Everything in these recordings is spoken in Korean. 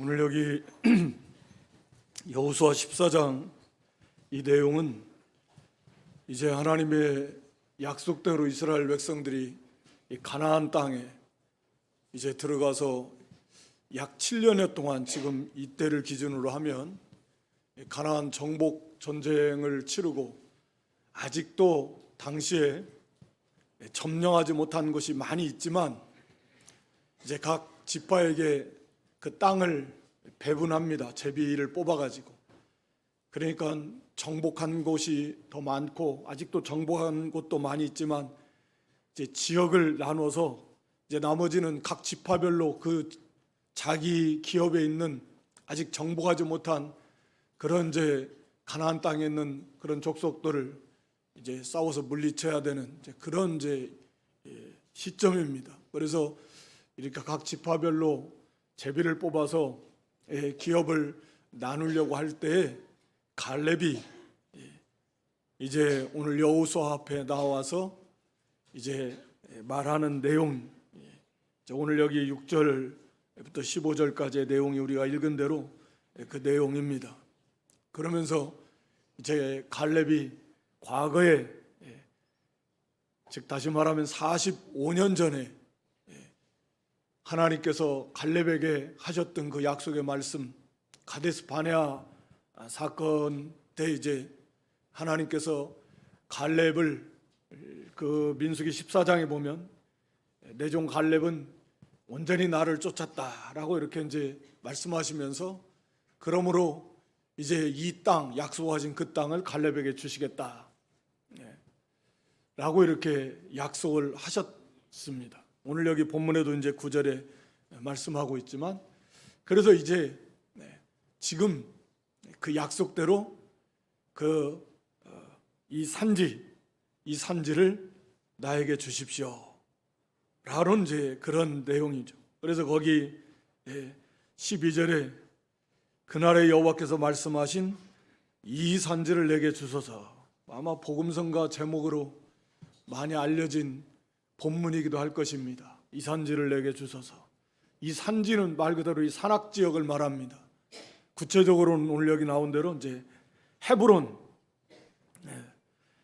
오늘 여기 여호수아 14장 이 내용은 이제 하나님의 약속대로 이스라엘 백성들이 이 가나안 땅에 이제 들어가서 약 7년여 동안 지금 이때를 기준으로 하면 가나안 정복 전쟁을 치르고 아직도 당시에 점령하지 못한 곳이 많이 있지만 이제 각 지파에게 그 땅을 배분합니다. 제비를 뽑아가지고. 그러니까 정복한 곳이 더 많고 아직도 정복한 곳도 많이 있지만 이제 지역을 나눠서 이제 나머지는 각 지파별로 그 자기 기업에 있는 아직 정복하지 못한 그런 이제 가나안 땅에 있는 그런 족속들을 이제 싸워서 물리쳐야 되는 이제 그런 이제 시점입니다. 그래서 이렇게 각 지파별로 제비를 뽑아서 기업을 나누려고 할 때에 갈렙이 이제 오늘 여호수아 앞에 나와서 이제 말하는 내용, 오늘 여기 6절부터 15절까지의 내용이 우리가 읽은 대로 그 내용입니다. 그러면서 이제 갈렙이 과거에, 즉 다시 말하면 45년 전에 하나님께서 갈렙에게 하셨던 그 약속의 말씀, 가데스 바네아 사건 때 이제 하나님께서 갈렙을 그 민수기 14장에 보면 내 종 갈렙은 온전히 나를 쫓았다라고 이렇게 이제 말씀하시면서 그러므로 이제 이 땅, 약속하신 그 땅을 갈렙에게 주시겠다 라고 이렇게 약속을 하셨습니다. 오늘 여기 본문에도 이제 9절에 말씀하고 있지만, 그래서 이제 지금 그 약속대로 이 산지를 나에게 주십시오 라는 이제 그런 내용이죠. 그래서 거기 12절에 그날의 여호와께서 말씀하신 이 산지를 내게 주소서, 아마 복음성가 제목으로 많이 알려진 본문이기도 할 것입니다. 이 산지를 내게 주소서. 이 산지는 말 그대로 이 산악 지역을 말합니다. 구체적으로는 오늘 여기 나온 대로 이제 헤브론,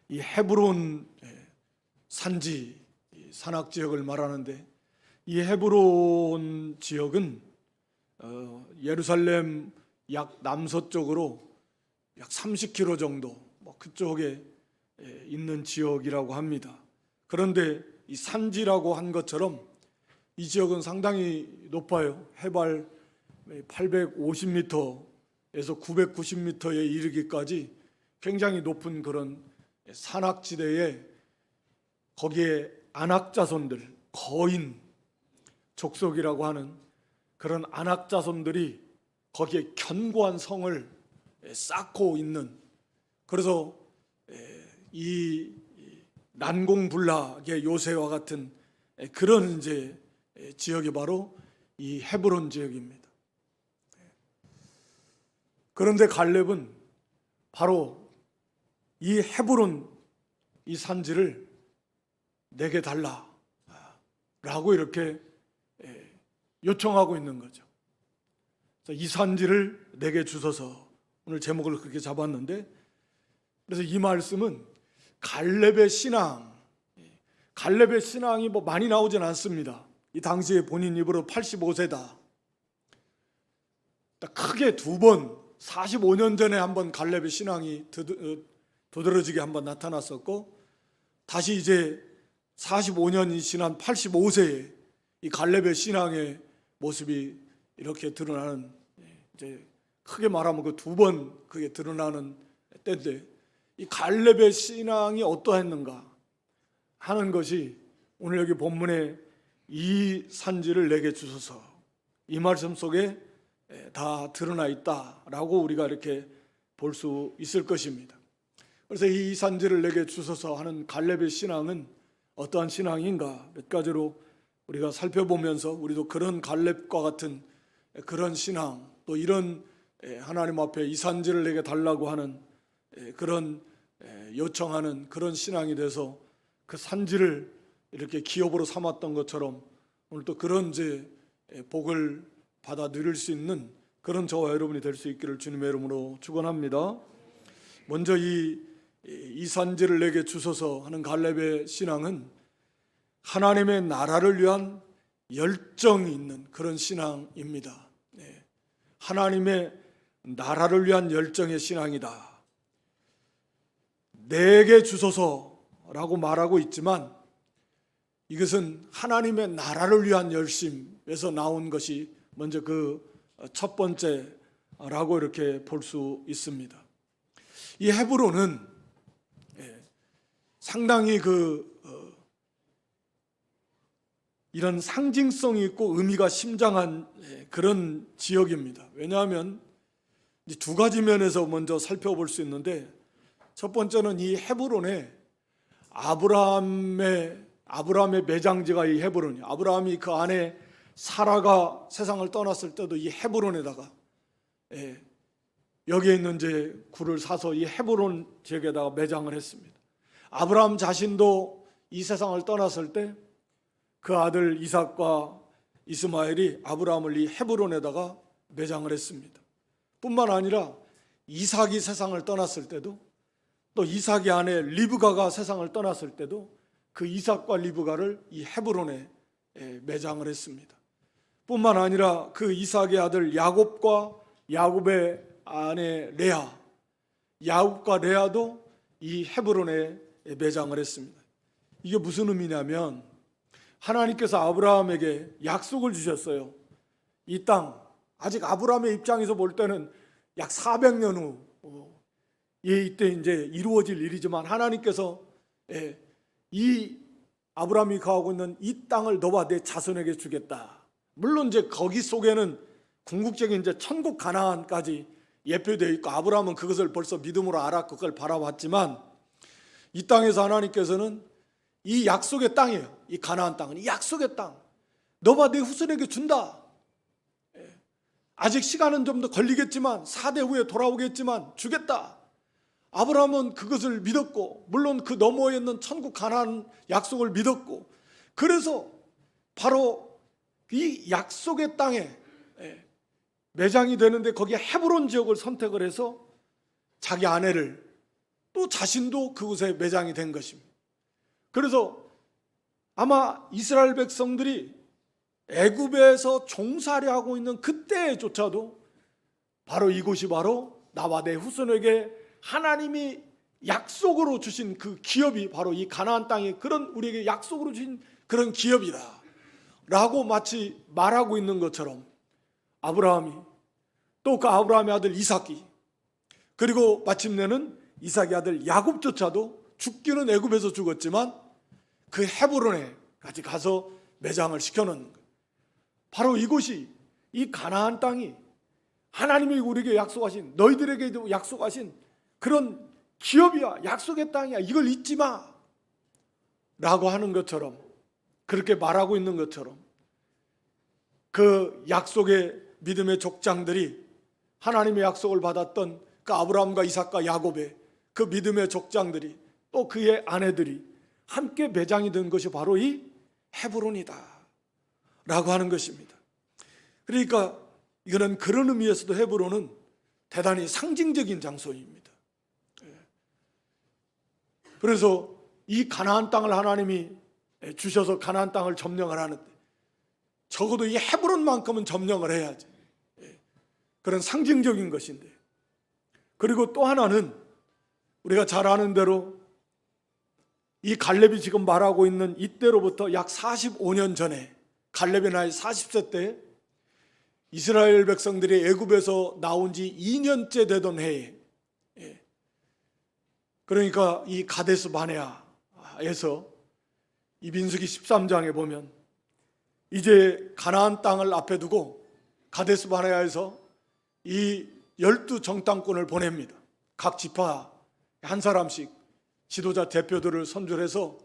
이 헤브론 산지, 산악 지역을 말하는데, 이 헤브론 지역은 예루살렘 약 남서쪽으로 약 30km 정도 그쪽에 있는 지역이라고 합니다. 그런데 이 산지라고 한 것처럼 이 지역은 상당히 높아요. 해발 850m에서 990m에 이르기까지 굉장히 높은 그런 산악지대에, 거기에 안악자손들, 거인 족속이라고 하는 그런 안악자손들이 거기에 견고한 성을 쌓고 있는, 그래서 이 난공불락의 요새와 같은 그런 이제 지역이 바로 이 헤브론 지역입니다. 그런데 갈렙은 바로 이 헤브론 이 산지를 내게 달라라고 이렇게 요청하고 있는 거죠. 이 산지를 내게 주소서, 오늘 제목을 그렇게 잡았는데, 그래서 이 말씀은 갈렙의 신앙이 뭐 많이 나오진 않습니다. 이 당시에 본인 입으로 85세다. 크게 두 번, 45년 전에 한번 갈렙의 신앙이 도드러지게 한번 나타났었고, 다시 이제 45년이 지난 85세에 이 갈렙의 신앙의 모습이 이렇게 드러나는, 이제 크게 말하면 그 두 번 그게 드러나는 때인데, 이 갈렙의 신앙이 어떠했는가 하는 것이 오늘 여기 본문에 이 산지를 내게 주소서, 이 말씀 속에 다 드러나 있다라고 우리가 이렇게 볼 수 있을 것입니다. 그래서 이 산지를 내게 주소서 하는 갈렙의 신앙은 어떠한 신앙인가 몇 가지로 우리가 살펴보면서, 우리도 그런 갈렙과 같은 그런 신앙, 또 이런 하나님 앞에 이 산지를 내게 달라고 하는 그런 요청하는 그런 신앙이 돼서 그 산지를 이렇게 기업으로 삼았던 것처럼 오늘 또 그런 이제 복을 받아 누릴 수 있는 그런 저와 여러분이 될 수 있기를 주님의 이름으로 축원합니다. 먼저 이 산지를 내게 주소서 하는 갈렙의 신앙은 하나님의 나라를 위한 열정이 있는 그런 신앙입니다. 하나님의 나라를 위한 열정의 신앙이다. 내게 주소서라고 말하고 있지만 이것은 하나님의 나라를 위한 열심에서 나온 것이 먼저 그 첫 번째라고 이렇게 볼 수 있습니다. 이 헤브론은 상당히 이런 상징성이 있고 의미가 심장한 그런 지역입니다. 왜냐하면 두 가지 면에서 먼저 살펴볼 수 있는데, 첫 번째는 이 헤브론에 아브라함의 매장지가 이 헤브론이에요. 아브라함이 그 안에 사라가 세상을 떠났을 때도 이 헤브론에다가 여기에 있는 이제 굴을 사서 이 헤브론 지역에다가 매장을 했습니다. 아브라함 자신도 이 세상을 떠났을 때 그 아들 이삭과 이스마엘이 아브라함을 이 헤브론에다가 매장을 했습니다. 뿐만 아니라 이삭이 세상을 떠났을 때도, 또 이삭의 아내 리브가가 세상을 떠났을 때도 그 이삭과 리브가를 이 헤브론에 매장을 했습니다. 뿐만 아니라 그 이삭의 아들 야곱과 야곱의 아내 레아, 야곱과 레아도 이 헤브론에 매장을 했습니다. 이게 무슨 의미냐면 하나님께서 아브라함에게 약속을 주셨어요. 이 땅, 아직 아브라함의 입장에서 볼 때는 약 400년 후 이때 이제 이루어질 일이지만 하나님께서 이 아브라함이 거하고 있는 이 땅을 너와 내 자손에게 주겠다. 물론 이제 거기 속에는 궁극적인 이제 천국 가나안까지 예표되어 있고 아브라함은 그것을 벌써 믿음으로 알았고 그걸 바라봤지만, 이 땅에서 하나님께서는 이 약속의 땅이에요. 이 가나안 땅은 이 약속의 땅, 너와 내 후손에게 준다. 아직 시간은 좀 더 걸리겠지만 4대 후에 돌아오겠지만 주겠다. 아브라함은 그것을 믿었고, 물론 그 너머에 있는 천국 가나안 약속을 믿었고, 그래서 바로 이 약속의 땅에 매장이 되는데 거기에 헤브론 지역을 선택을 해서 자기 아내를, 또 자신도 그곳에 매장이 된 것입니다. 그래서 아마 이스라엘 백성들이 애굽에서 종살이 하고 있는 그때조차도 바로 이곳이 바로 나와 내 후손에게 하나님이 약속으로 주신 그 기업이 바로 이 가나안 땅에 그런 우리에게 약속으로 주신 그런 기업이다 라고 마치 말하고 있는 것처럼, 아브라함이, 또 그 아브라함의 아들 이삭이, 그리고 마침내는 이삭의 아들 야곱조차도 죽기는 애굽에서 죽었지만 그 헤브론에까지 가서 매장을 시켜놓는 거예요. 바로 이곳이, 이 가나안 땅이 하나님이 우리에게 약속하신, 너희들에게도 약속하신 그런 기업이야, 약속의 땅이야, 이걸 잊지 마 라고 하는 것처럼, 그렇게 말하고 있는 것처럼, 그 약속의 믿음의 족장들이, 하나님의 약속을 받았던 그 아브라함과 이삭과 야곱의 그 믿음의 족장들이, 또 그의 아내들이 함께 매장이 된 것이 바로 이 헤브론이다 라고 하는 것입니다. 그러니까 이거는 그런 의미에서도 헤브론은 대단히 상징적인 장소입니다. 그래서 이 가나안 땅을 하나님이 주셔서 가나안 땅을 점령을 하는데 적어도 이 헤브론만큼은 점령을 해야지, 그런 상징적인 것인데, 그리고 또 하나는 우리가 잘 아는 대로 이 갈렙이 지금 말하고 있는 이때로부터 약 45년 전에, 갈렙의 나이 40세 때 이스라엘 백성들이 애굽에서 나온 지 2년째 되던 해에, 그러니까 이 가데스 바네아에서 이 민수기 13장에 보면 이제 가나안 땅을 앞에 두고 가데스 바네아에서 이 12정탐꾼을 보냅니다. 각 지파 한 사람씩 지도자 대표들을 선출해서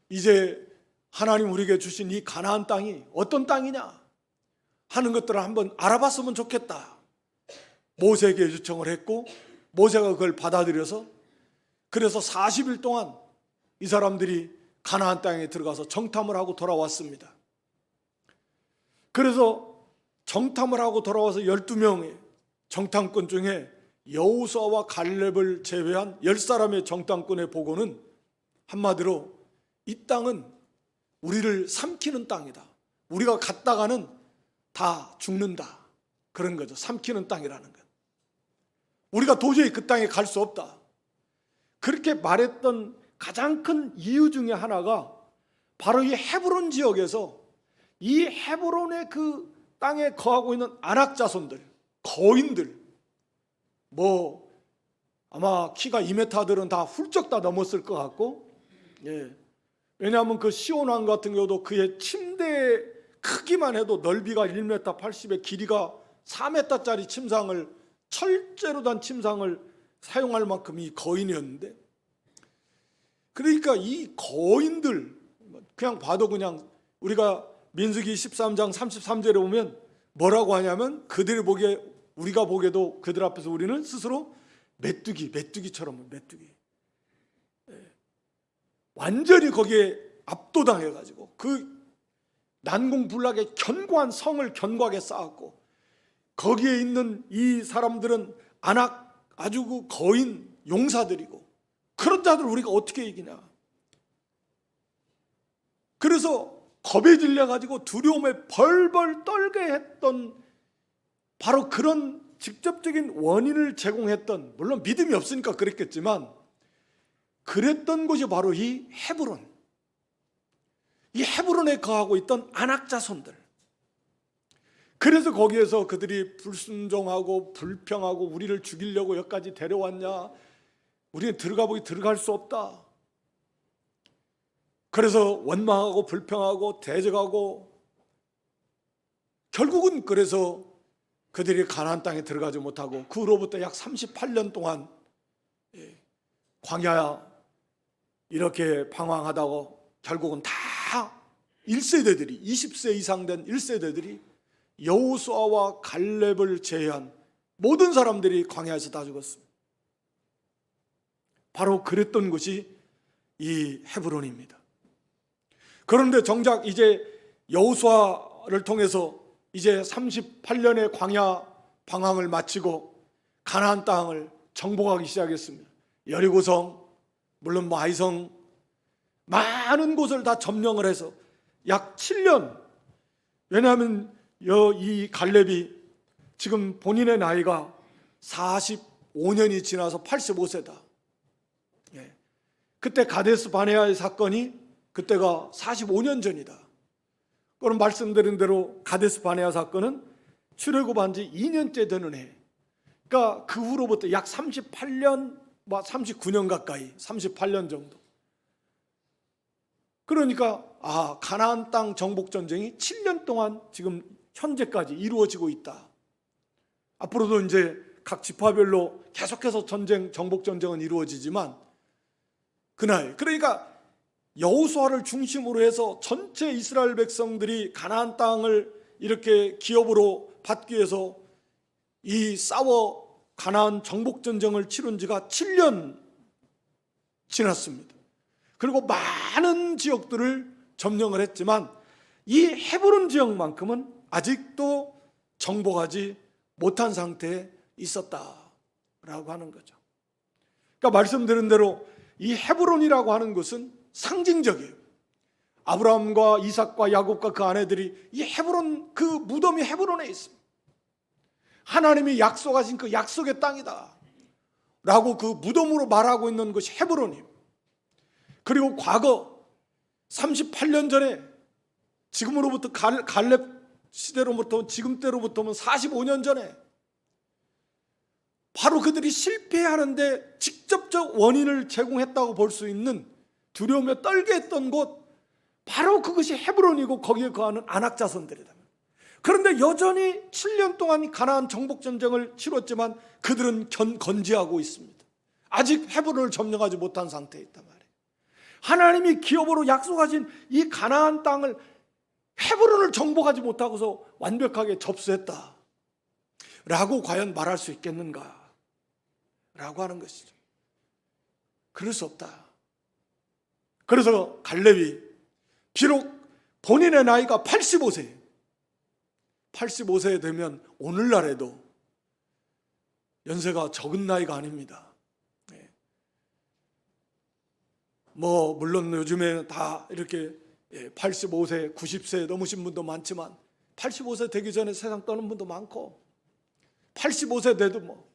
이제 하나님 우리에게 주신 이 가나안 땅이 어떤 땅이냐 하는 것들을 한번 알아봤으면 좋겠다. 모세에게 요청을 했고, 모세가 그걸 받아들여서, 그래서 40일 동안 이 사람들이 가나안 땅에 들어가서 정탐을 하고 돌아왔습니다. 그래서 정탐을 하고 돌아와서 12명의 정탐꾼 중에 여호수아와 갈렙을 제외한 10사람의 정탐꾼의 보고는 한마디로 이 땅은 우리를 삼키는 땅이다. 우리가 갔다가는 다 죽는다. 그런 거죠. 삼키는 땅이라는 것. 우리가 도저히 그 땅에 갈 수 없다. 그렇게 말했던 가장 큰 이유 중에 하나가 바로 이 헤브론 지역에서 이 헤브론의 그 땅에 거하고 있는 아낙 자손들, 거인들, 아마 키가 2m들은 다 훌쩍 다 넘었을 것 같고, 왜냐하면 그 시온 왕 같은 경우도 그의 침대 크기만 해도 넓이가 1m 80에 길이가 4m짜리 침상을, 철제로 단 침상을 사용할 만큼 이 거인이었는데, 그러니까 이 거인들 그냥 봐도 그냥 우리가 민수기 13장 33절에 보면 뭐라고 하냐면 그들이 보기에, 우리가 보기에도 그들 앞에서 우리는 스스로 메뚜기처럼 메뚜기, 완전히 거기에 압도당해가지고 그 난공불락의 견고한 성을 견고하게 쌓았고, 거기에 있는 이 사람들은 아낙 아주 그 거인 용사들이고, 그런 자들 우리가 어떻게 이기냐. 그래서 겁에 질려가지고 두려움에 벌벌 떨게 했던 바로 그런 직접적인 원인을 제공했던, 물론 믿음이 없으니까 그랬겠지만 그랬던 곳이 바로 이 헤브론, 이 헤브론에 거하고 있던 아낙 자손들. 그래서 거기에서 그들이 불순종하고 불평하고 우리를 죽이려고 여기까지 데려왔냐, 우리는 들어갈 수 없다. 그래서 원망하고 불평하고 대적하고, 결국은 그래서 그들이 가나안 땅에 들어가지 못하고 그 후로부터 약 38년 동안 광야 이렇게 방황하다가 결국은 다 1세대들이, 20세 이상 된 1세대들이 여호수아와 갈렙을 제외한 모든 사람들이 광야에서 다 죽었습니다. 바로 그랬던 곳이 이 헤브론입니다. 그런데 정작 이제 여호수아를 통해서 이제 38년의 광야 방황을 마치고 가나안 땅을 정복하기 시작했습니다. 여리고성, 물론 아이성, 많은 곳을 다 점령을 해서 약 7년, 왜냐하면 이 갈렙이 지금 본인의 나이가 45년이 지나서 85세다. 그때 가데스 바네아의 사건이 그때가 45년 전이다. 그럼 말씀드린 대로 가데스 바네아 사건은 출애굽한 지 2년째 되는 해. 그러니까 그 후로부터 약 38년, 39년 가까이, 38년 정도. 그러니까 가나안 땅 정복 전쟁이 7년 동안 지금 현재까지 이루어지고 있다. 앞으로도 이제 각 지파별로 계속해서 정복 전쟁은 이루어지지만, 그날, 그러니까 여호수아를 중심으로 해서 전체 이스라엘 백성들이 가나안 땅을 이렇게 기업으로 받기 위해서 이 싸워 가나안 정복 전쟁을 치른 지가 7년 지났습니다. 그리고 많은 지역들을 점령을 했지만 이 헤브론 지역만큼은 아직도 정복하지 못한 상태에 있었다라고 하는 거죠. 그러니까 말씀드린 대로 이 헤브론이라고 하는 것은 상징적이에요. 아브라함과 이삭과 야곱과 그 아내들이 이 헤브론, 그 무덤이 헤브론에 있습니다. 하나님이 약속하신 그 약속의 땅이다 라고 그 무덤으로 말하고 있는 것이 헤브론이에요. 그리고 과거 38년 전에, 지금으로부터 갈렙 시대로부터 지금 때로부터는 45년 전에 바로 그들이 실패하는데 직접적 원인을 제공했다고 볼 수 있는, 두려움에 떨게 했던 곳, 바로 그것이 헤브론이고 거기에 거하는 아낙 자손들이다. 그런데 여전히 7년 동안 가나안 정복 전쟁을 치렀지만 그들은 건재하고 있습니다. 아직 헤브론을 점령하지 못한 상태에 있단 말이에요. 하나님이 기업으로 약속하신 이 가나안 땅을, 헤브론을 정복하지 못하고서 완벽하게 접수했다 라고 과연 말할 수 있겠는가 라고 하는 것이죠. 그럴 수 없다. 그래서 갈렙이 비록 본인의 나이가 85세, 85세 되면 오늘날에도 연세가 적은 나이가 아닙니다. 뭐 물론 요즘에 다 이렇게 85세, 90세 넘으신 분도 많지만 85세 되기 전에 세상 떠는 분도 많고 85세 돼도 뭐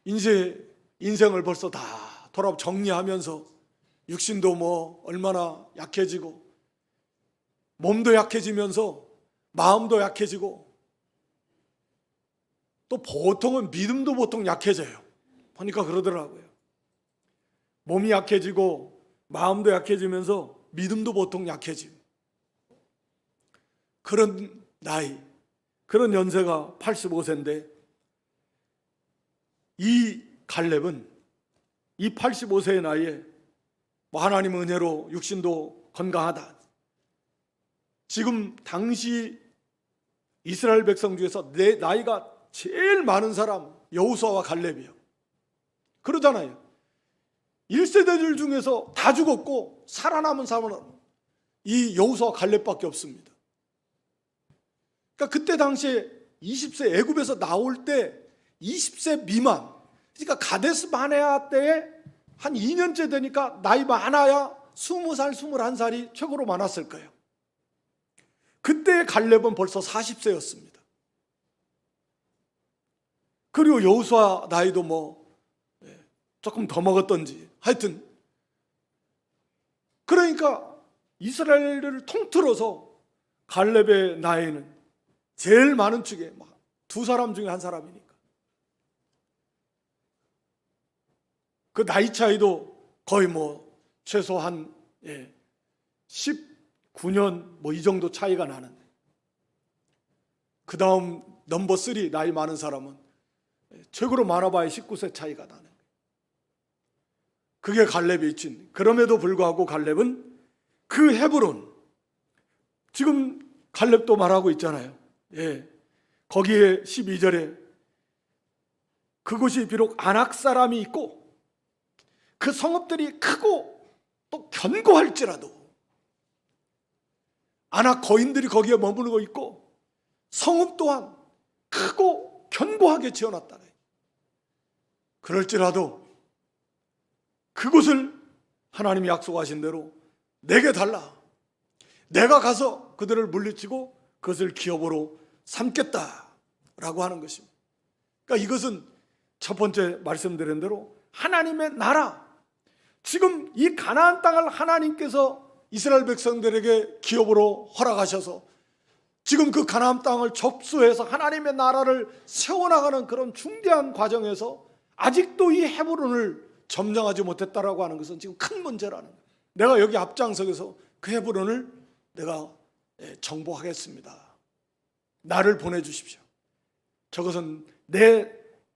인생을 벌써 다 돌아 정리하면서 육신도 뭐 얼마나 약해지고 몸도 약해지면서 마음도 약해지고 또 보통은 믿음도 보통 약해져요. 보니까 그러더라고요. 몸이 약해지고 마음도 약해지면서 믿음도 보통 약해지고 그런 나이, 그런 연세가 85세인데 이 갈렙은 이 85세의 나이에 하나님 은혜로 육신도 건강하다. 지금 당시 이스라엘 백성 중에서 내 나이가 제일 많은 사람 여호수아와 갈렙이에요. 그러잖아요. 1세대들 중에서 다 죽었고 살아남은 사람은 이 여호수아와 갈렙밖에 없습니다. 그러니까 그때 당시에 20세 애굽에서 나올 때 20세 미만, 그러니까 가데스 바네아 때에 한 2년째 되니까 나이 많아야 20살, 21살이 최고로 많았을 거예요. 그때 갈렙은 벌써 40세였습니다. 그리고 여호수아 나이도 뭐 조금 더 먹었던지 하여튼 그러니까 이스라엘을 통틀어서 갈렙의 나이는 제일 많은 축에 두 사람 중에 한 사람이니까 그 나이 차이도 거의 뭐 최소한 19년 뭐 이 정도 차이가 나는데 그 다음 넘버 3 나이 많은 사람은 최고로 많아봐야 19세 차이가 나는 거예요. 그게 갈렙의 위치인. 그럼에도 불구하고 갈렙은 그 헤브론, 지금 갈렙도 말하고 있잖아요. 거기에 12절에 그곳이 비록 아낙 사람이 있고 그 성읍들이 크고 또 견고할지라도 아낙 거인들이 거기에 머무르고 있고 성읍 또한 크고 견고하게 지어놨다. 그럴지라도 그곳을 하나님이 약속하신 대로 내게 달라. 내가 가서 그들을 물리치고 그것을 기업으로 삼겠다라고 하는 것입니다. 그러니까 이것은 첫 번째 말씀드린 대로 하나님의 나라, 지금 이 가나안 땅을 하나님께서 이스라엘 백성들에게 기업으로 허락하셔서 지금 그 가나안 땅을 접수해서 하나님의 나라를 세워나가는 그런 중대한 과정에서 아직도 이 헤브론을 점령하지 못했다라고 하는 것은 지금 큰 문제라는 거예요. 내가 여기 앞장서서 그 헤브론을 내가 정복하겠습니다. 나를 보내주십시오. 저것은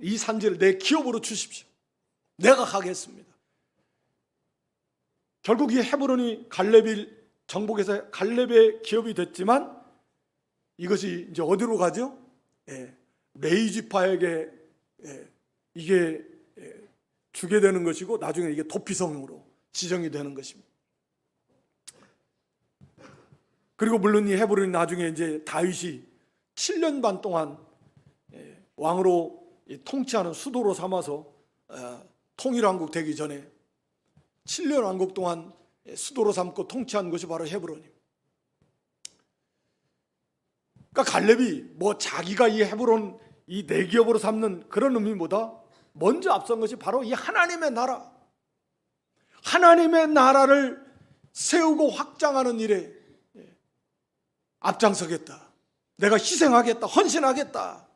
이 산지를 내 기업으로 주십시오. 내가 가겠습니다. 결국 이 헤브론이 갈렙이 정복해서 갈렙의 기업이 됐지만 이것이 이제 어디로 가죠? 레위 지파에게 이게 주게 되는 것이고 나중에 이게 도피성으로 지정이 되는 것입니다. 그리고 물론 이 헤브론이 나중에 이제 다윗이 7년 반 동안 왕으로 통치하는 수도로 삼아서 통일왕국 되기 전에 7년 왕국 동안 수도로 삼고 통치한 것이 바로 헤브론입니다. 그러니까 갈렙이 뭐 자기가 이 헤브론 이 내기업으로 삼는 그런 의미보다 먼저 앞선 것이 바로 이 하나님의 나라, 하나님의 나라를 세우고 확장하는 일에 앞장서겠다, 내가 희생하겠다, 헌신하겠다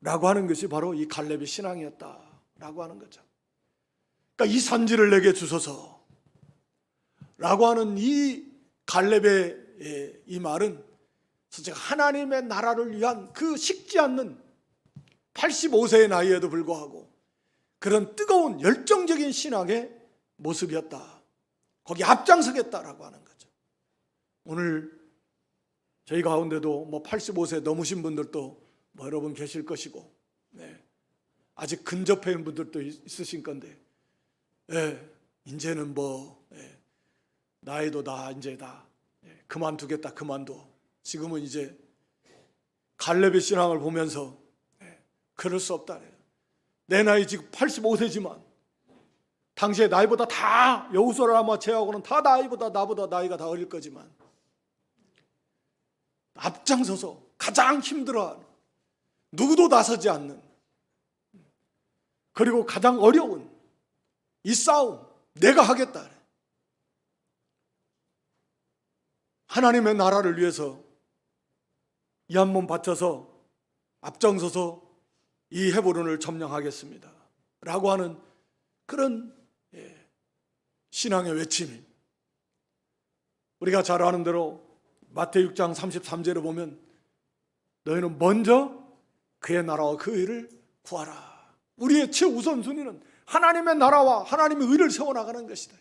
라고 하는 것이 바로 이 갈렙의 신앙이었다 라고 하는 거죠. 그러니까 이 산지를 내게 주소서 라고 하는 이 갈렙의 이 말은 솔직히 하나님의 나라를 위한 그 식지 않는 85세의 나이에도 불구하고 그런 뜨거운 열정적인 신앙의 모습이었다. 거기 앞장서겠다라고 하는 거죠. 오늘 저희 가운데도 뭐 85세 넘으신 분들도 뭐 여러분 계실 것이고, 아직 근접해 있는 분들도 있으신 건데, 이제는 뭐 나이도 다 이제 다 그만두겠다, 그만둬. 지금은 이제 갈렙의 신앙을 보면서 그럴 수 없다. 내 나이 지금 85세지만 당시에 나이보다 다 여호수아를 아마 제하고는 다 나보다 나이가 다 어릴 거지만 앞장서서 가장 힘들어하는, 누구도 나서지 않는, 그리고 가장 어려운 이 싸움 내가 하겠다. 하나님의 나라를 위해서 이 한 몸 바쳐서 앞장서서 이 헤브론을 점령하겠습니다 라고 하는 그런 신앙의 외침이, 우리가 잘 아는 대로 마태복음 6장 33절에 보면 너희는 먼저 그의 나라와 그 의를 구하라. 우리의 최우선순위는 하나님의 나라와 하나님의 의를 세워나가는 것이다.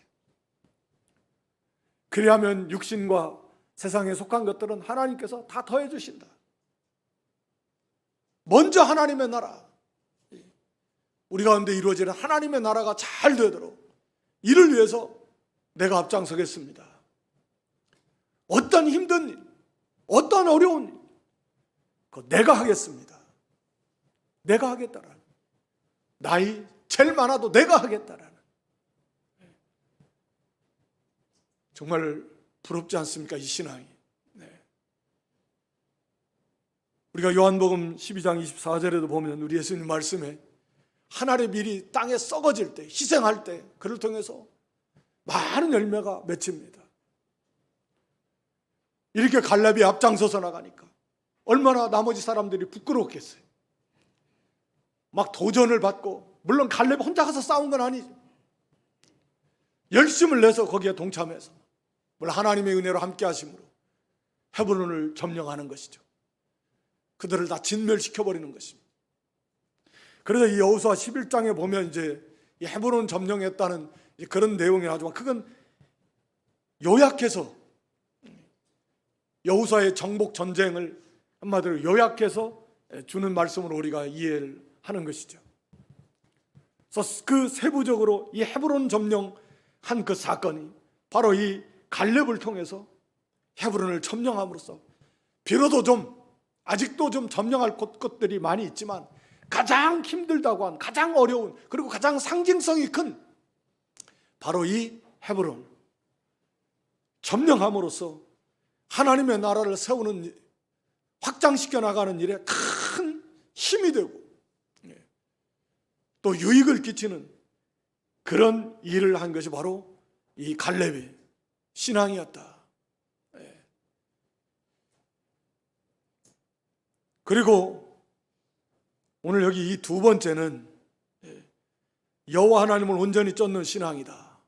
그리하면 육신과 세상에 속한 것들은 하나님께서 다 더해 주신다. 먼저 하나님의 나라, 우리 가운데 이루어지는 하나님의 나라가 잘 되도록 이를 위해서 내가 앞장서겠습니다. 어떤 힘든 일, 어떤 어려운 일, 그거 내가 하겠습니다. 내가 하겠다라는, 나이 제일 많아도 내가 하겠다라는, 정말 부럽지 않습니까? 이 신앙이. 우리가 요한복음 12장 24절에도 보면 우리 예수님 말씀에 하늘의 밀이 땅에 썩어질 때, 희생할 때 그를 통해서 많은 열매가 맺힙니다. 이렇게 갈렙이 앞장서서 나가니까 얼마나 나머지 사람들이 부끄러웠겠어요. 막 도전을 받고, 물론 갈렙이 혼자 가서 싸운 건 아니죠. 열심을 내서 거기에 동참해서, 물론 하나님의 은혜로 함께 하심으로 헤브론을 점령하는 것이죠. 그들을 다 진멸시켜버리는 것입니다. 그래서 이 여호수아 11장에 보면 이제 이 헤브론 점령했다는 그런 내용이 나지만, 그건 요약해서 여호수아의 정복 전쟁을 한마디로 요약해서 주는 말씀으로 우리가 이해를 하는 것이죠. 그래서 그 세부적으로 이 헤브론 점령한 그 사건이 바로 이 갈렙을 통해서 헤브론을 점령함으로써, 비로소 좀 아직도 좀 점령할 것들이 많이 있지만 가장 힘들다고 한, 가장 어려운, 그리고 가장 상징성이 큰 바로 이 헤브론 점령함으로써 하나님의 나라를 세우는, 확장시켜 나가는 일에 큰 힘이 되고 또 유익을 끼치는 그런 일을 한 것이 바로 이 갈렙의 신앙이었다. 그리고 오늘 여기 이 두 번째는 여호와 하나님을 온전히 쫓는 신앙이다.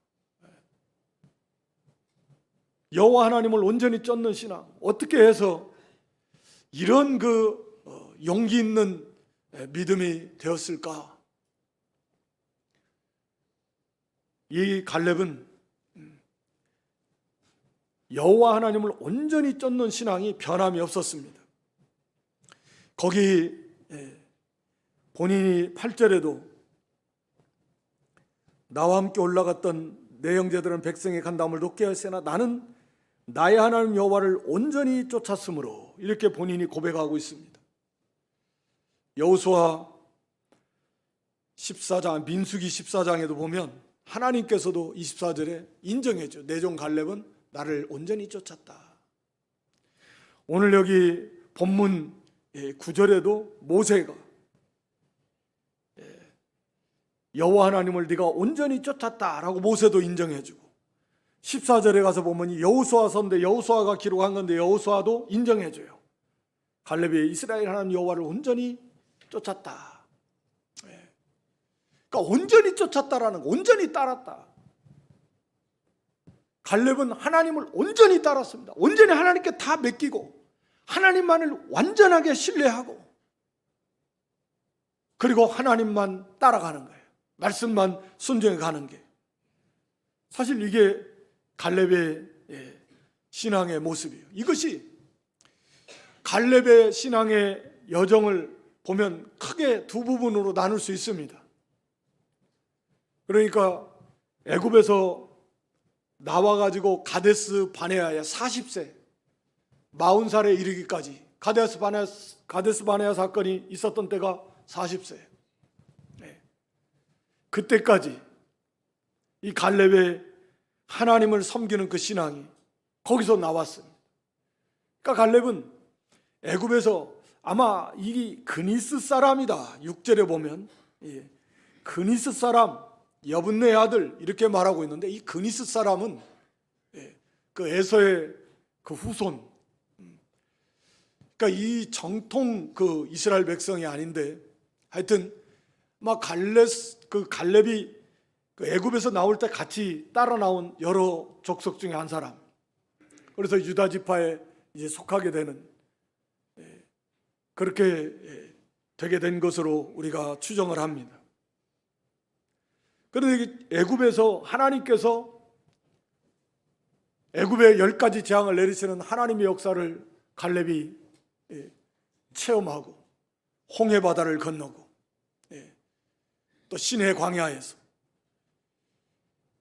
여호와 하나님을 온전히 쫓는 신앙, 어떻게 해서 이런 용기 있는 믿음이 되었을까? 이 갈렙은 여호와 하나님을 온전히 쫓는 신앙이 변함이 없었습니다. 거기 본인이 8절에도 나와 함께 올라갔던 내 형제들은 백성의 간담을 높게 하였으나 나는 나의 하나님 여호와를 온전히 쫓았으므로, 이렇게 본인이 고백하고 있습니다. 여호수아 14장, 민수기 14장에도 보면 하나님께서도 24절에 인정해줘. 내 종 갈렙은 나를 온전히 쫓았다. 오늘 여기 본문 9절에도 모세가 여호와 하나님을 네가 온전히 쫓았다라고 모세도 인정해주고, 14절에 가서 보면 여호수아 서인데 여호수아가 기록한 건데 여호수아도 인정해줘요. 갈렙이 이스라엘 하나님 여호와를 온전히 쫓았다. 그러니까 온전히 쫓았다라는 거, 온전히 따랐다. 갈렙은 하나님을 온전히 따랐습니다. 온전히 하나님께 다 맡기고 하나님만을 완전하게 신뢰하고, 그리고 하나님만 따라가는 거예요. 말씀만 순종해 가는 게, 사실 이게 갈렙의 신앙의 모습이에요. 이것이 갈렙의 신앙의 여정을 보면 크게 두 부분으로 나눌 수 있습니다. 그러니까 애굽에서 나와가지고 가데스 바네아에 40세, 40살에 이르기까지 가데스 바네아 사건이 있었던 때가 40세. 그때까지 이 갈렙의 하나님을 섬기는 그 신앙이 거기서 나왔습니다. 그러니까 갈렙은 애굽에서 아마 이 그니스 사람이다. 6절에 보면 그니스 사람 여분네 아들 이렇게 말하고 있는데, 이 그니스 사람은 그 에서의 그 후손, 그러니까 이 정통 그 이스라엘 백성이 아닌데, 하여튼 막 갈렙이 그 애굽에서 나올 때 같이 따라 나온 여러 족속 중에 한 사람. 그래서 유다 지파에 이제 속하게 되는, 그렇게 되게 된 것으로 우리가 추정을 합니다. 그런데 애굽에서 하나님께서 애굽에 10가지 재앙을 내리시는 하나님의 역사를 갈렙이 체험하고, 홍해 바다를 건너고, 또 시내 광야에서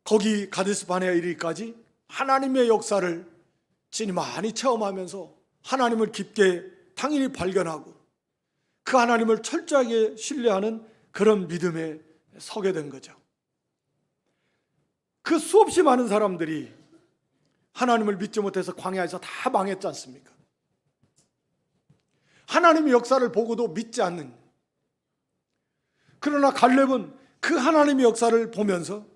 거기 가데스 바네아 이르기까지 하나님의 역사를 진히 많이 체험하면서 하나님을 깊게 당연히 발견하고 그 하나님을 철저하게 신뢰하는 그런 믿음에 서게 된 거죠. 그 수없이 많은 사람들이 하나님을 믿지 못해서 광야에서 다 망했지 않습니까? 하나님의 역사를 보고도 믿지 않는, 그러나 갈렙은 그 하나님의 역사를 보면서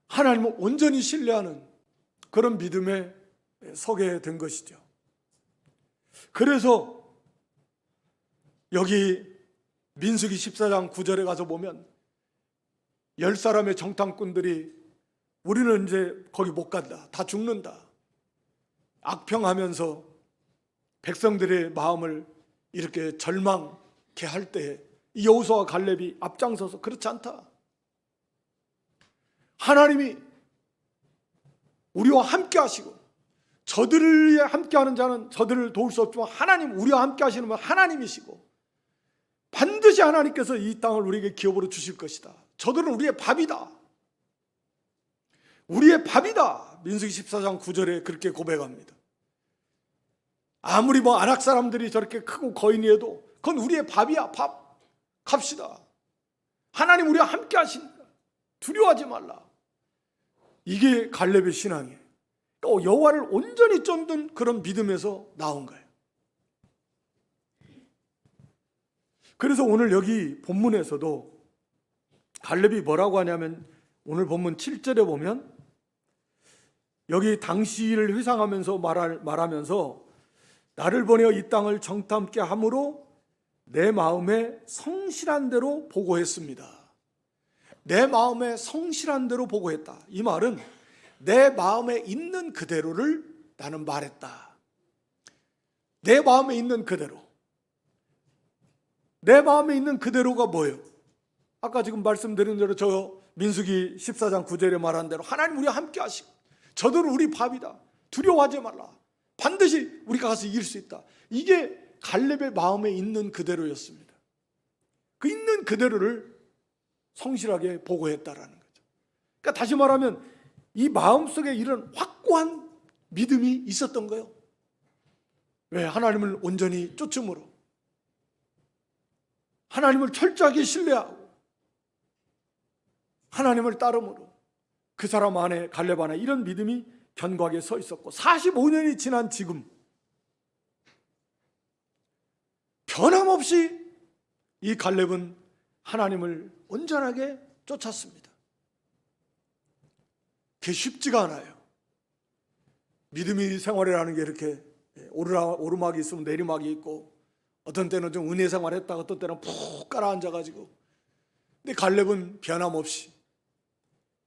하나님을 온전히 신뢰하는 그런 믿음에 서게 된 것이죠. 그래서 여기 민수기 14장 9절에 가서 보면 10사람의 정탐꾼들이 우리는 이제 거기 못 간다, 다 죽는다, 악평하면서 백성들의 마음을 이렇게 절망케 할 때 이 여호수아와 갈렙이 앞장서서 그렇지 않다, 하나님이 우리와 함께 하시고, 저들이 함께하는 자는 저들을 도울 수 없지만 하나님, 우리와 함께 하시는 분 하나님이시고 반드시 하나님께서 이 땅을 우리에게 기업으로 주실 것이다, 저들은 우리의 밥이다, 우리의 밥이다. 민수기 14장 9절에 그렇게 고백합니다. 아무리 아낙 사람들이 저렇게 크고 거인이어도 그건 우리의 밥이야. 밥 갑시다, 하나님 우리와 함께 하신다, 두려워하지 말라. 이게 갈렙의 신앙이에요. 여호와를 온전히 쫓는 그런 믿음에서 나온 거예요. 그래서 오늘 여기 본문에서도 갈렙이 뭐라고 하냐면, 오늘 본문 7절에 보면 여기 당시를 회상하면서 말하면서 나를 보내어 이 땅을 정탐케 함으로 내 마음에 성실한 대로 보고했습니다. 내 마음에 성실한 대로 보고했다. 이 말은 내 마음에 있는 그대로를 나는 말했다. 내 마음에 있는 그대로. 내 마음에 있는 그대로가 뭐예요? 아까 지금 말씀드린 대로 저 민수기 14장 9절에 말한 대로 하나님 우리와 함께 하시고 저들은 우리 밥이다, 두려워하지 말라, 반드시 우리가 가서 이길 수 있다. 이게 갈렙의 마음에 있는 그대로였습니다. 그 있는 그대로를 성실하게 보고했다라는 거죠. 그러니까 다시 말하면 이 마음속에 이런 확고한 믿음이 있었던 거예요. 왜? 하나님을 온전히 쫓음으로, 하나님을 철저하게 신뢰하고 하나님을 따름으로 그 사람 안에, 갈렙 안에 이런 믿음이 견고하게 서 있었고, 45년이 지난 지금 변함없이 이 갈렙은 하나님을 온전하게 쫓았습니다. 그게 쉽지가 않아요. 믿음이 생활이라는 게 이렇게 오르막이 있으면 내리막이 있고, 어떤 때는 좀 은혜 생활했다가 어떤 때는 푹 깔아앉아가지고, 근데 갈렙은 변함없이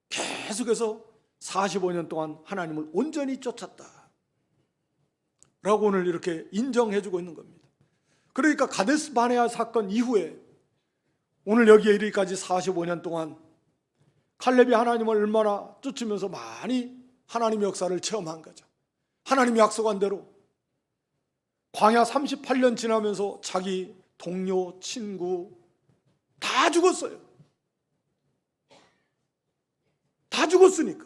계속해서 45년 동안 하나님을 온전히 쫓았다 라고 오늘 이렇게 인정해주고 있는 겁니다. 그러니까 가데스 바네아 사건 이후에 오늘 여기에 이르기까지 45년 동안 갈렙이 하나님을 얼마나 쫓으면서 많이 하나님의 역사를 체험한 거죠. 하나님이 약속한 대로 광야 38년 지나면서 자기 동료, 친구 다 죽었어요. 다 죽었으니까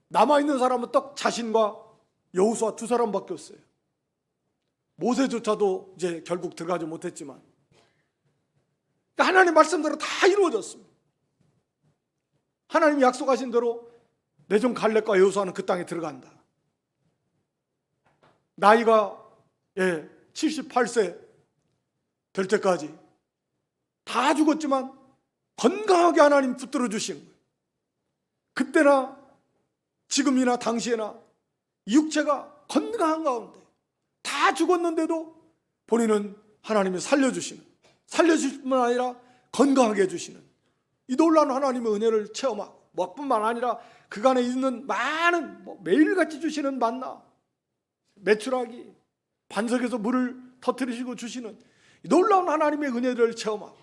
남아있는 사람은 딱 자신과 여호수아 두 사람밖에 없어요. 모세조차도 이제 결국 들어가지 못했지만 하나님 말씀대로 다 이루어졌습니다. 하나님이 약속하신 대로 내 종 갈렙과 여호수아는 그 땅에 들어간다. 나이가 78세 될 때까지 다 죽었지만 건강하게 하나님 붙들어 주신 거예요. 그때나 지금이나 당시에나 육체가 건강한 가운데 다 죽었는데도 본인은 하나님이 살려주시는, 살려주실 뿐만 아니라 건강하게 해주시는 이 놀라운 하나님의 은혜를 체험하고, 뿐만 아니라 그간에 있는 많은 매일같이 주시는 만나, 메추라기, 반석에서 물을 터뜨리시고 주시는 놀라운 하나님의 은혜를 체험하고,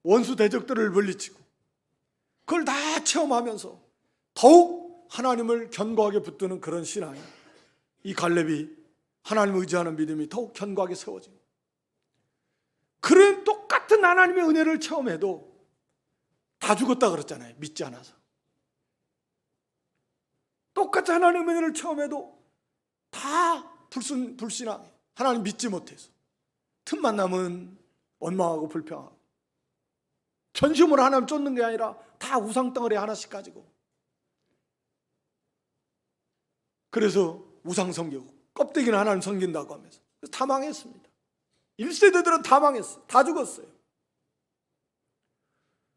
원수 대적들을 물리치고 그걸 다 체험하면서 더욱 하나님을 견고하게 붙드는 그런 신앙이, 이 갈렙이 하나님을 의지하는 믿음이 더욱 견고하게 세워집니다. 그런 똑같은 하나님의 은혜를 체험해도 다 죽었다 그랬잖아요. 믿지 않아서. 똑같이 하나님의 은혜를 체험해도 다 불신앙해. 하나님 믿지 못해서 틈만 나면 원망하고 불평하고, 전심으로 하나님 쫓는 게 아니라 다 우상덩어리 하나씩 가지고, 그래서 우상 섬기고 껍데기는 하나님 섬긴다고 하면서 다 망했습니다. 1세대들은 다 망했어요. 다 죽었어요.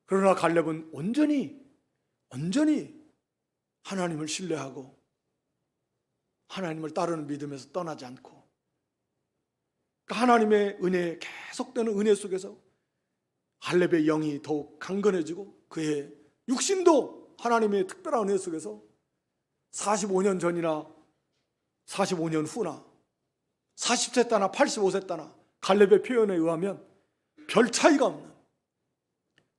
그러나 갈렙은 온전히 하나님을 신뢰하고 하나님을 따르는 믿음에서 떠나지 않고, 하나님의 은혜에 계속되는 은혜 속에서 갈렙의 영이 더욱 강건해지고 그의 육신도 하나님의 특별한 은혜 속에서 45년 전이나 45년 후나 40세 때나 85세 때나 갈렙의 표현에 의하면 별 차이가 없는,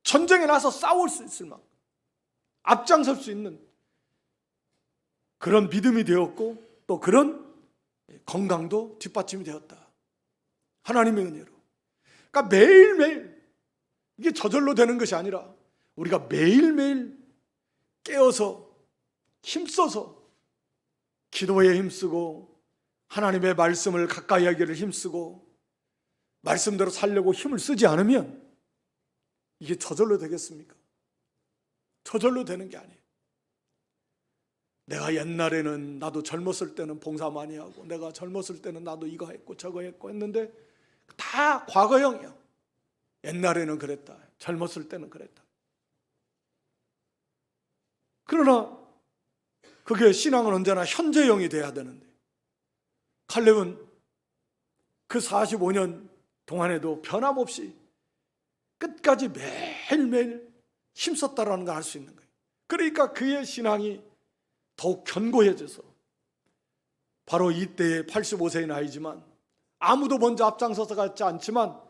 전쟁에 나서 싸울 수 있을 만큼 앞장설 수 있는 그런 믿음이 되었고, 또 그런 건강도 뒷받침이 되었다. 하나님의 은혜로. 그러니까 매일매일, 이게 저절로 되는 것이 아니라 우리가 매일매일 깨어서 힘써서 기도에 힘쓰고 하나님의 말씀을 가까이 하기를 힘쓰고 말씀대로 살려고 힘을 쓰지 않으면 이게 저절로 되겠습니까? 저절로 되는 게 아니에요. 내가 옛날에는, 나도 젊었을 때는 봉사 많이 하고, 내가 젊었을 때는 나도 이거 했고 저거 했고 했는데 다 과거형이야. 옛날에는 그랬다, 젊었을 때는 그랬다. 그러나 그게 신앙은 언제나 현재형이 돼야 되는데, 갈렙은 그 45년 동안에도 변함없이 끝까지 매일매일 힘썼다라는 걸 알 수 있는 거예요. 그러니까 그의 신앙이 더욱 견고해져서 바로 이때의 85세의 나이지만 아무도 먼저 앞장서서 갔지 않지만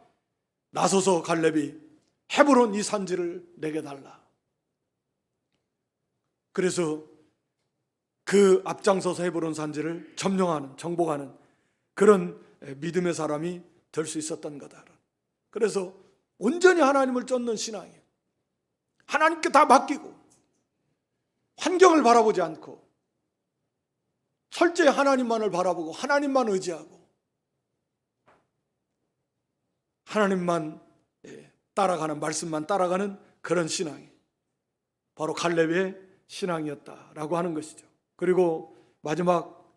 나서서 갈렙이 헤브론 이 산지를 내게 달라. 그래서 그 앞장서서 헤브론 산지를 점령하는, 정복하는 그런 믿음의 사람이 될 수 있었던 거다. 그래서 온전히 하나님을 쫓는 신앙이에요. 하나님께 다 맡기고 환경을 바라보지 않고 철저히 하나님만을 바라보고 하나님만 의지하고 하나님만 따라가는, 말씀만 따라가는 그런 신앙이 바로 갈렙의 신앙이었다라고 하는 것이죠. 그리고 마지막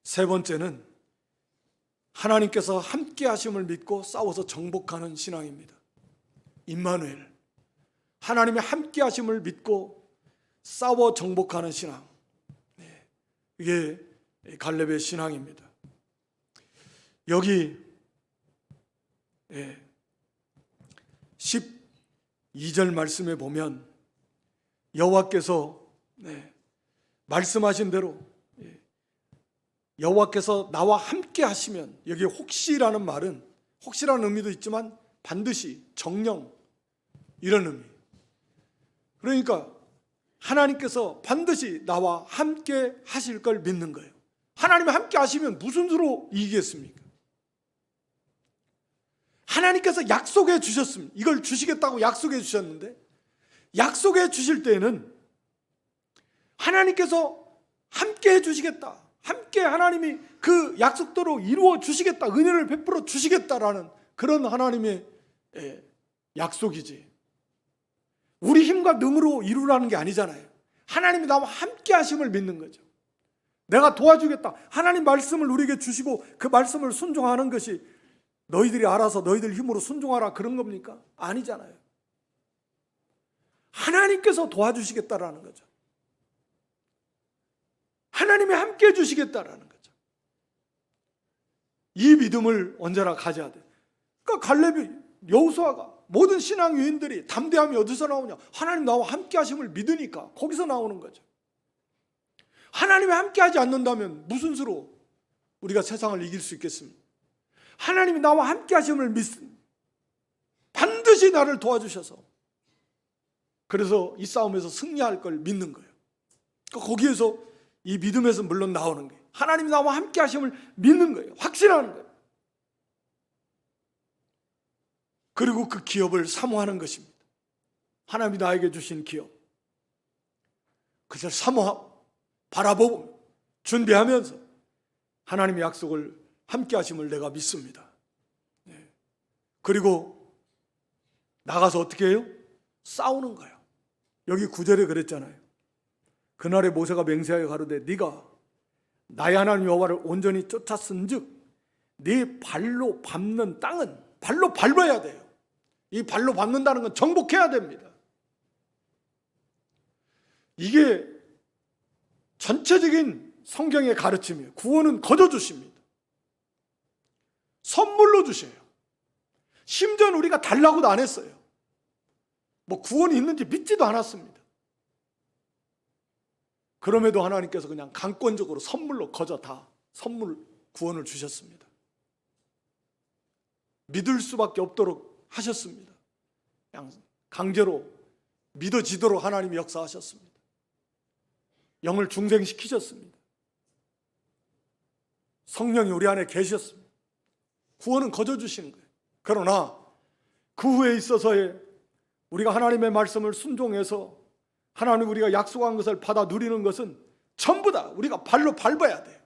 세 번째는 하나님께서 함께 하심을 믿고 싸워서 정복하는 신앙입니다. 임마누엘, 하나님의 함께 하심을 믿고 싸워 정복하는 신앙, 이게 갈렙의 신앙입니다. 여기 12절 말씀에 보면 여호와께서 말씀하신 대로 여호와께서 나와 함께 하시면, 여기 혹시라는 말은 혹시라는 의미도 있지만 반드시, 정령, 이런 의미. 그러니까 하나님께서 반드시 나와 함께 하실 걸 믿는 거예요. 하나님이 함께 하시면 무슨 수로 이기겠습니까? 하나님께서 약속해 주셨습니다. 이걸 주시겠다고 약속해 주셨는데, 약속해 주실 때에는 하나님께서 함께 해 주시겠다, 함께 하나님이 그 약속대로 이루어 주시겠다, 은혜를 베풀어 주시겠다라는 그런 하나님의 약속이지, 우리 힘과 능으로 이루라는 게 아니잖아요. 하나님이 나와 함께 하심을 믿는 거죠. 내가 도와주겠다, 하나님 말씀을 우리에게 주시고 그 말씀을 순종하는 것이 너희들이 알아서 너희들 힘으로 순종하라 그런 겁니까? 아니잖아요. 하나님께서 도와주시겠다라는 거죠. 하나님이 함께 해주시겠다라는 거죠. 이 믿음을 언제나 가져야 돼. 그러니까 갈렙이, 여호수아가, 모든 신앙 유인들이 담대함이 어디서 나오냐? 하나님 나와 함께 하심을 믿으니까 거기서 나오는 거죠. 하나님이 함께 하지 않는다면 무슨 수로 우리가 세상을 이길 수 있겠습니까? 하나님이 나와 함께 하심을 믿습니다. 반드시 나를 도와주셔서, 그래서 이 싸움에서 승리할 걸 믿는 거예요. 그러니까 거기에서 이 믿음에서 물론 나오는 거예요. 하나님이 나와 함께 하심을 믿는 거예요. 확신하는 거예요. 그리고 그 기업을 사모하는 것입니다. 하나님이 나에게 주신 기업, 그것을 사모하고 바라보고 준비하면서 하나님의 약속을 함께 하심을 내가 믿습니다. 그리고 나가서 어떻게 해요? 싸우는 거예요. 여기 9절에 그랬잖아요. 그날에 모세가 맹세하여 가로되 네가 나의 하나님 여호와를 온전히 쫓았은즉 네 발로 밟는 땅은, 발로 밟아야 돼요. 이 발로 밟는다는 건 정복해야 됩니다. 이게 전체적인 성경의 가르침이에요. 구원은 거저 주십니다. 선물로 주셔요. 심지어는 우리가 달라고도 안 했어요. 뭐 구원이 있는지 믿지도 않았습니다. 그럼에도 하나님께서 그냥 강권적으로 선물로 거저 다 선물 구원을 주셨습니다. 믿을 수밖에 없도록 하셨습니다. 그냥 강제로 믿어지도록 하나님이 역사하셨습니다. 영을 중생시키셨습니다. 성령이 우리 안에 계셨습니다. 구원은 거저 주시는 거예요. 그러나 그 후에 있어서의 우리가 하나님의 말씀을 순종해서 하나님 우리가 약속한 것을 받아 누리는 것은 전부 다 우리가 발로 밟아야 돼요.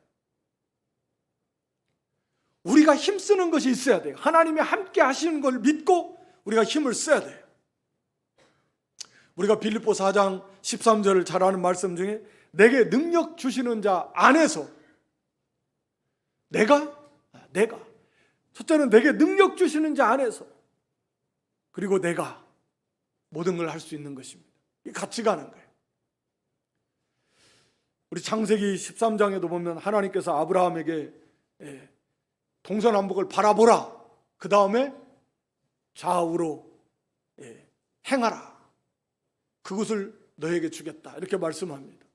우리가 힘쓰는 것이 있어야 돼요. 하나님이 함께 하시는 걸 믿고 우리가 힘을 써야 돼요. 우리가 빌립보 4장 13절을 잘 아는 말씀 중에 내게 능력 주시는 자 안에서, 내가 첫째는 내게 능력 주시는 자 안에서, 그리고 내가 모든 걸 할 수 있는 것입니다. 이 같이 가는 거예요. 우리 창세기 13장에도 보면 하나님께서 아브라함에게 동서남북을 바라보라, 그 다음에 좌우로 행하라, 그것을 너에게 주겠다, 이렇게 말씀합니다.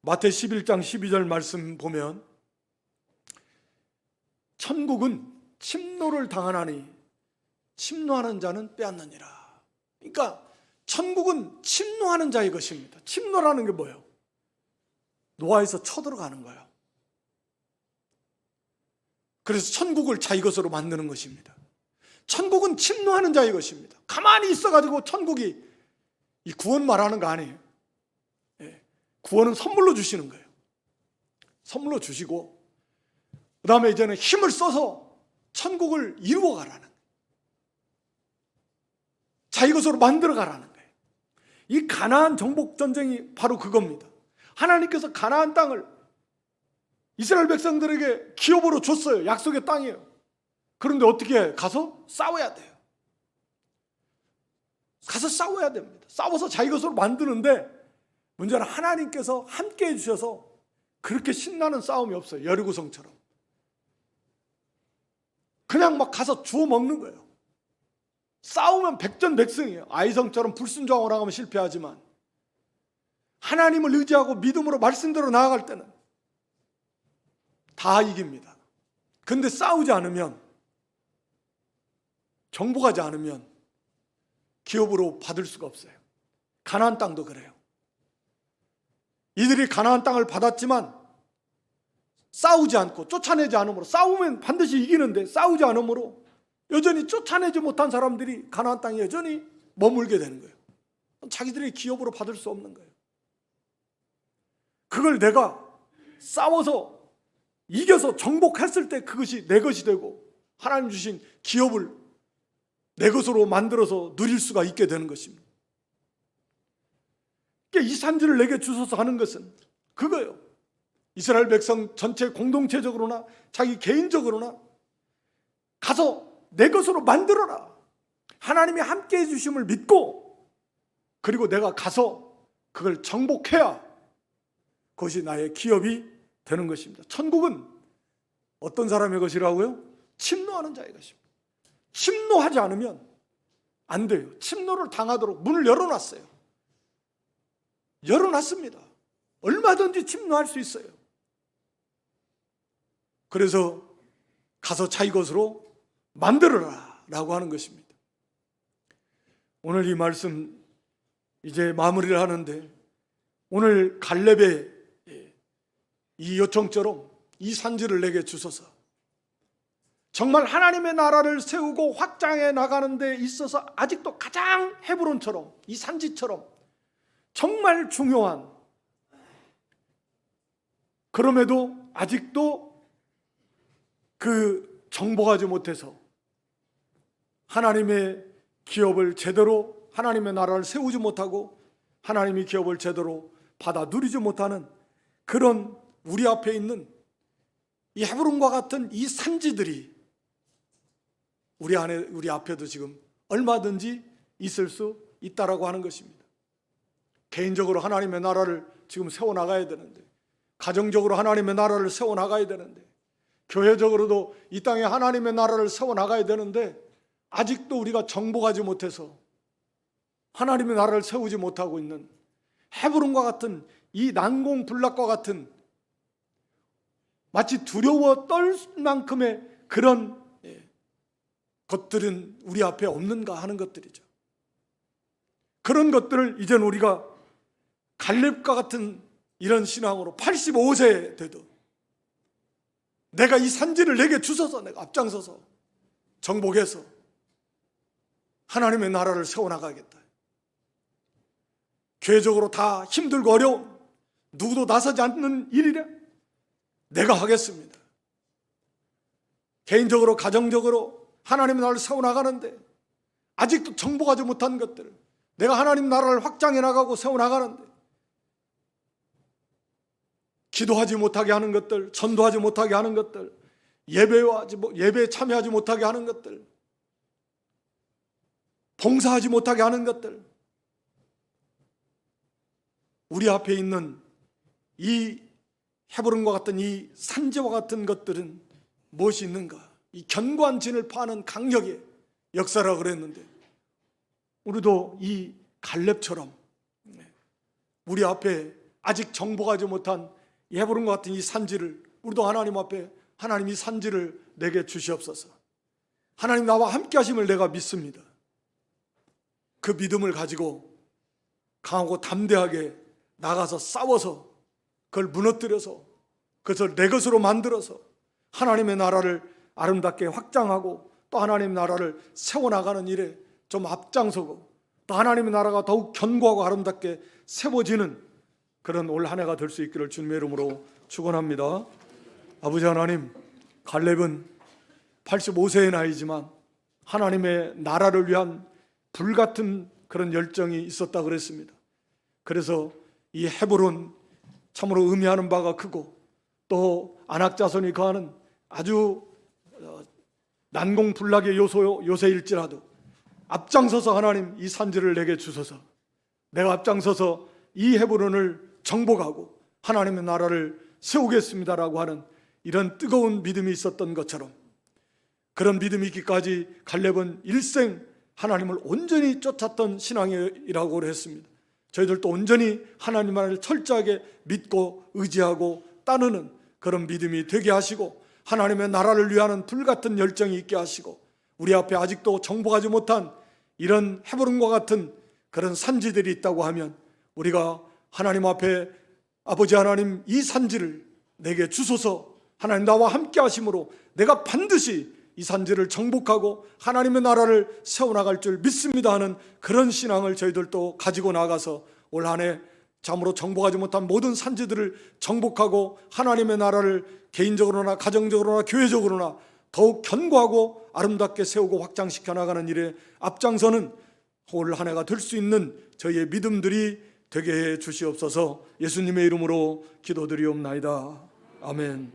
마태 11장 12절 말씀 보면 천국은 침노를 당하나니 침노하는 자는 빼앗느니라. 그러니까 천국은 침노하는 자의 것입니다. 침노라는 게 뭐예요? 노아에서 쳐들어가는 거예요. 그래서 천국을 자기 것으로 만드는 것입니다. 천국은 침노하는 자의 것입니다. 가만히 있어가지고 천국이, 이 구원 말하는 거 아니에요. 구원은 선물로 주시는 거예요. 선물로 주시고 그 다음에 이제는 힘을 써서 천국을 이루어가라는 거예요. 자기 것으로 만들어가라는 거예요. 이 가나안 정복 전쟁이 바로 그겁니다. 하나님께서 가나안 땅을 이스라엘 백성들에게 기업으로 줬어요. 약속의 땅이에요. 그런데 어떻게 해요? 가서 싸워야 돼요. 가서 싸워야 됩니다. 싸워서 자기 것으로 만드는데 문제는 하나님께서 함께 해주셔서 그렇게 신나는 싸움이 없어요. 여리고성처럼 그냥 막 가서 주워 먹는 거예요. 싸우면 백전백승이에요. 아이성처럼 불순종하고 나가면 실패하지만 하나님을 의지하고 믿음으로 말씀대로 나아갈 때는 다 이깁니다. 근데 싸우지 않으면, 정복하지 않으면 기업으로 받을 수가 없어요. 가나안 땅도 그래요. 이들이 가나안 땅을 받았지만 싸우지 않고 쫓아내지 않으므로, 싸우면 반드시 이기는데 싸우지 않으므로 여전히 쫓아내지 못한 사람들이 가나안 땅에 여전히 머물게 되는 거예요. 자기들이 기업으로 받을 수 없는 거예요. 그걸 내가 싸워서 이겨서 정복했을 때 그것이 내 것이 되고 하나님 주신 기업을 내 것으로 만들어서 누릴 수가 있게 되는 것입니다. 이 산지를 내게 주소서 하는 것은 그거예요. 이스라엘 백성 전체 공동체적으로나 자기 개인적으로나 가서 내 것으로 만들어라. 하나님이 함께 해주심을 믿고 그리고 내가 가서 그걸 정복해야 그것이 나의 기업이 되는 것입니다. 천국은 어떤 사람의 것이라고요? 침노하는 자의 것입니다. 침노하지 않으면 안 돼요. 침노를 당하도록 문을 열어놨어요. 열어놨습니다. 얼마든지 침노할 수 있어요. 그래서 가서 자기 것으로 만들어라 라고 하는 것입니다. 오늘 이 말씀 이제 마무리를 하는데 오늘 갈렙의 이 요청처럼 이 산지를 내게 주소서. 정말 하나님의 나라를 세우고 확장해 나가는 데 있어서 아직도 가장 헤브론처럼 이 산지처럼 정말 중요한, 그럼에도 아직도 그 정복하지 못해서 하나님의 기업을 제대로, 하나님의 나라를 세우지 못하고 하나님의 기업을 제대로 받아 누리지 못하는 그런 우리 앞에 있는 이 헤브론과 같은 이 산지들이 우리 앞에도 지금 얼마든지 있을 수 있다라고 하는 것입니다. 개인적으로 하나님의 나라를 지금 세워나가야 되는데, 가정적으로 하나님의 나라를 세워나가야 되는데, 교회적으로도 이 땅에 하나님의 나라를 세워나가야 되는데 아직도 우리가 정복하지 못해서 하나님의 나라를 세우지 못하고 있는 헤브론과 같은 이 난공불락과 같은 마치 두려워 떨 만큼의 그런 것들은 우리 앞에 없는가 하는 것들이죠. 그런 것들을 이제는 우리가 갈렙과 같은 이런 신앙으로 85세 돼도 내가 이 산지를 내게 주소서, 내가 앞장서서 정복해서 하나님의 나라를 세워나가겠다. 교회적으로 다 힘들고 어려운, 누구도 나서지 않는 일이래 내가 하겠습니다. 개인적으로 가정적으로 하나님의 나라를 세워나가는데 아직도 정복하지 못한 것들, 내가 하나님 나라를 확장해 나가고 세워나가는데 기도하지 못하게 하는 것들, 전도하지 못하게 하는 것들, 예배에 참여하지 못하게 하는 것들, 봉사하지 못하게 하는 것들, 우리 앞에 있는 이 헤브론과 같은 이 산지와 같은 것들은 무엇이 있는가? 이 견고한 진을 파는 강력의 역사라고 그랬는데 우리도 이 갈렙처럼 우리 앞에 아직 정복하지 못한 이 헤브론과 같은 이 산지를, 우리도 하나님 앞에 하나님 이 산지를 내게 주시옵소서. 하나님 나와 함께 하심을 내가 믿습니다. 그 믿음을 가지고 강하고 담대하게 나가서 싸워서 그걸 무너뜨려서 그것을 내 것으로 만들어서 하나님의 나라를 아름답게 확장하고 또 하나님의 나라를 세워나가는 일에 좀 앞장서고 또 하나님의 나라가 더욱 견고하고 아름답게 세워지는 그런 올 한 해가 될 수 있기를 주님의 이름으로 축원합니다. 아버지 하나님, 갈렙은 85세의 나이지만 하나님의 나라를 위한 불같은 그런 열정이 있었다 그랬습니다. 그래서 이 헤브론 참으로 의미하는 바가 크고 또 안악 자손이 거하는 아주 난공불락의 요새일지라도 앞장서서 하나님 이 산지를 내게 주소서. 내가 앞장서서 이 헤브론을 정복하고 하나님의 나라를 세우겠습니다라고 하는 이런 뜨거운 믿음이 있었던 것처럼, 그런 믿음이 있기까지 갈렙은 일생 하나님을 온전히 쫓았던 신앙이라고 했습니다. 저희들도 온전히 하나님만을 철저하게 믿고 의지하고 따르는 그런 믿음이 되게 하시고 하나님의 나라를 위하는 불같은 열정이 있게 하시고 우리 앞에 아직도 정복하지 못한 이런 헤브론과 같은 그런 산지들이 있다고 하면 우리가 하나님 앞에 아버지 하나님 이 산지를 내게 주소서, 하나님 나와 함께 하심으로 내가 반드시 이 산지를 정복하고 하나님의 나라를 세워나갈 줄 믿습니다 하는 그런 신앙을 저희들도 가지고 나가서 올 한 해 참으로 정복하지 못한 모든 산지들을 정복하고 하나님의 나라를 개인적으로나 가정적으로나 교회적으로나 더욱 견고하고 아름답게 세우고 확장시켜 나가는 일에 앞장서는 올 한 해가 될 수 있는 저희의 믿음들이 되게 해 주시옵소서. 예수님의 이름으로 기도드리옵나이다. 아멘.